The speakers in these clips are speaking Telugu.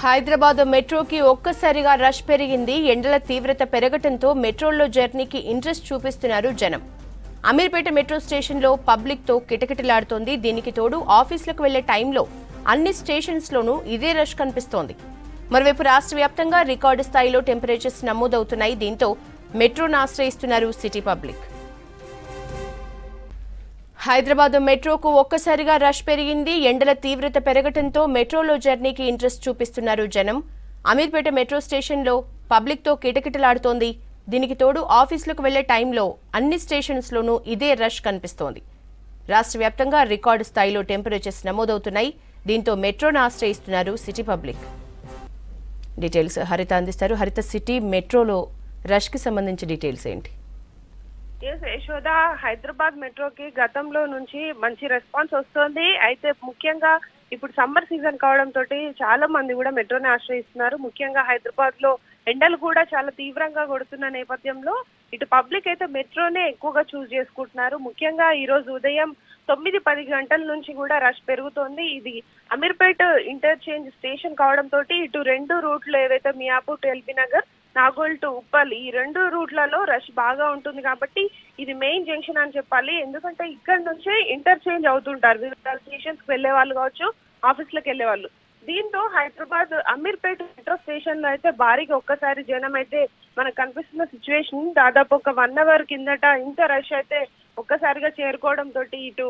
హైదరాబాద్ మెట్రోకి ఒక్కసారిగా రష్ పెరిగింది. ఎండల తీవ్రత పెరగటంతో మెట్రోలో జర్నీకి ఇంట్రెస్ట్ చూపిస్తున్నారు జనం. అమీర్పేట మెట్రో స్టేషన్లో పబ్లిక్తో కిటకిటలాడుతోంది. దీనికి తోడు ఆఫీసులకు వెళ్లే టైంలో అన్ని స్టేషన్స్లోనూ ఇదే రష్ కనిపిస్తోంది. మరోవైపు రాష్ట్ర వ్యాప్తంగా రికార్డు స్థాయిలో టెంపరేచర్స్ నమోదవుతున్నాయి. దీంతో మెట్రోను ఆశ్రయిస్తున్నారు సిటీ పబ్లిక్. హైదరాబాద్ మెట్రోకు ఒక్కసారిగా రష్ పెరిగింది. ఎండల తీవ్రత పెరగటంతో మెట్రోలో జర్నీకి ఇంట్రెస్ట్ చూపిస్తున్నారు జనం. అమీర్పేట మెట్రో స్టేషన్లో పబ్లిక్తో కిటకిటలాడుతోంది. దీనికి తోడు ఆఫీసులకు వెళ్లే టైంలో అన్ని స్టేషన్స్లోనూ ఇదే రష్ కనిపిస్తోంది. రాష్ట్ర వ్యాప్తంగా రికార్డు స్థాయిలో టెంపరేచర్స్ నమోదవుతున్నాయి. దీంతో మెట్రోను ఆశ్రయిస్తున్నారు సిటీ పబ్లిక్. డీటెయిల్స్ హరిత అందిస్తారు. హరిత, సిటీ మెట్రోలో రష్కి సంబంధించి డీటెయిల్స్ ఏంటి? యశోద, హైదరాబాద్ మెట్రోకి గతంలో నుంచి మంచి రెస్పాన్స్ వస్తుంది. అయితే ముఖ్యంగా ఇప్పుడు సమ్మర్ సీజన్ కావడంతో చాలా మంది కూడా మెట్రోని ఆశ్రయిస్తున్నారు. ముఖ్యంగా హైదరాబాద్ లో ఎండలు కూడా చాలా తీవ్రంగా కొడుతున్న నేపథ్యంలో ఇటు పబ్లిక్ అయితే మెట్రోనే ఎక్కువగా చూస్ చేసుకుంటున్నారు. ముఖ్యంగా ఈ రోజు ఉదయం 9-10 గంటల నుంచి కూడా రష్ పెరుగుతోంది. ఇది అమీర్పేట్ ఇంటర్చేంజ్ స్టేషన్ కావడంతో ఇటు రెండు రూట్లు ఏవైతే మియాపూర్, ఎల్బీ నగర్, నాగోల్ టు ఉప్పల్ ఈ రెండు రూట్లలో రష్ బాగా ఉంటుంది. కాబట్టి ఇది మెయిన్ జంక్షన్ అని చెప్పాలి. ఎందుకంటే ఇక్కడ నుంచే ఇంటర్చేంజ్ అవుతుంటారు వివిధ స్టేషన్స్ కి వెళ్లే వాళ్ళు కావచ్చు, ఆఫీసులకు వెళ్లే వాళ్ళు. దీంతో హైదరాబాద్ అమీర్పేట్ మెట్రో స్టేషన్ లో అయితే భారీగా ఒక్కసారి జనం అయితే మనకు కనిపిస్తున్న సిచ్యువేషన్. దాదాపు ఒక 1 అవర్ కిందట ఇంత రష్ అయితే ఒక్కసారిగా చేరుకోవడం తోటి ఇటు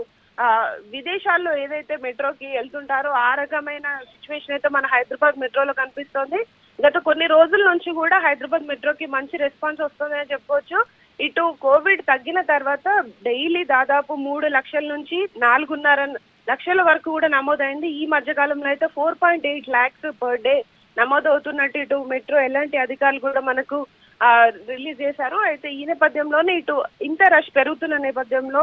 విదేశాల్లో ఏదైతే మెట్రోకి వెళ్తుంటారో ఆ రకమైన సిచ్యువేషన్ అయితే మన హైదరాబాద్ మెట్రోలో కనిపిస్తోంది. గత కొన్ని రోజుల నుంచి కూడా హైదరాబాద్ మెట్రోకి మంచి రెస్పాన్స్ వస్తుందని చెప్పుకోవచ్చు. ఇటు కోవిడ్ తగ్గిన తర్వాత డైలీ దాదాపు 3 లక్షల నుంచి 4.5 లక్షల వరకు కూడా నమోదైంది. ఈ మధ్య కాలంలో అయితే 4.8 lakhs పర్ డే నమోదవుతున్నట్టు ఇటు మెట్రో ఎలాంటి అధికారులు కూడా మనకు రిలీజ్ చేశారు. అయితే ఈ నేపథ్యంలోనే ఇటు ఇంత రష్ పెరుగుతున్న నేపథ్యంలో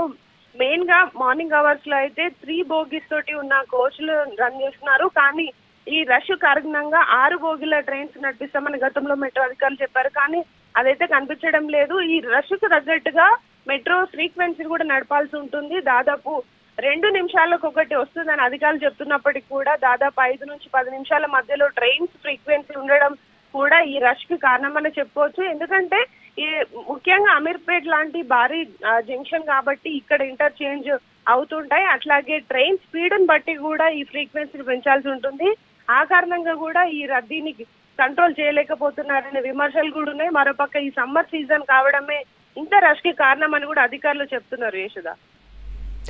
మెయిన్ గా మార్నింగ్ అవర్స్ లో అయితే 3 బోగీస్ తోటి ఉన్న కోచ్లు రన్ చేస్తున్నారు. కానీ ఈ రష్ కారణంగా 6 బోగీల ట్రైన్స్ నడిపిస్తామని గతంలో మెట్రో అధికారులు చెప్పారు. కానీ అదైతే కనిపించడం లేదు. ఈ రష్ కు తగ్గట్టుగా మెట్రో ఫ్రీక్వెన్సీ కూడా నడపాల్సి ఉంటుంది. దాదాపు 2 నిమిషాలకు ఒకటి వస్తుందని అధికారులు చెప్తున్నప్పటికీ కూడా దాదాపు 5 నుంచి 10 నిమిషాల మధ్యలో ట్రైన్స్ ఫ్రీక్వెన్సీ ఉండడం కూడా ఈ రష్ కి కారణమని చెప్పుకోవచ్చు. ఎందుకంటే ఈ ముఖ్యంగా అమీర్పేట్ లాంటి భారీ జంక్షన్ కాబట్టి ఇక్కడ ఇంటర్చేంజ్ అవుతుంటాయి. అట్లాగే ట్రైన్ స్పీడ్ ని బట్టి కూడా ఈ ఫ్రీక్వెన్సీని పెంచాల్సి ఉంటుంది. ఆ కారణంగా కూడా ఈ రద్దీని కంట్రోల్ చేయలేకపోతున్నారనే విమర్శలు కూడా ఉన్నాయి. మరోపక్క ఈ సమ్మర్ సీజన్ కావడమే ఇంత రష్ కి కారణం అని కూడా అధికారులు చెప్తున్నారు. యశోద,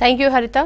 థ్యాంక్ యూ హరిత.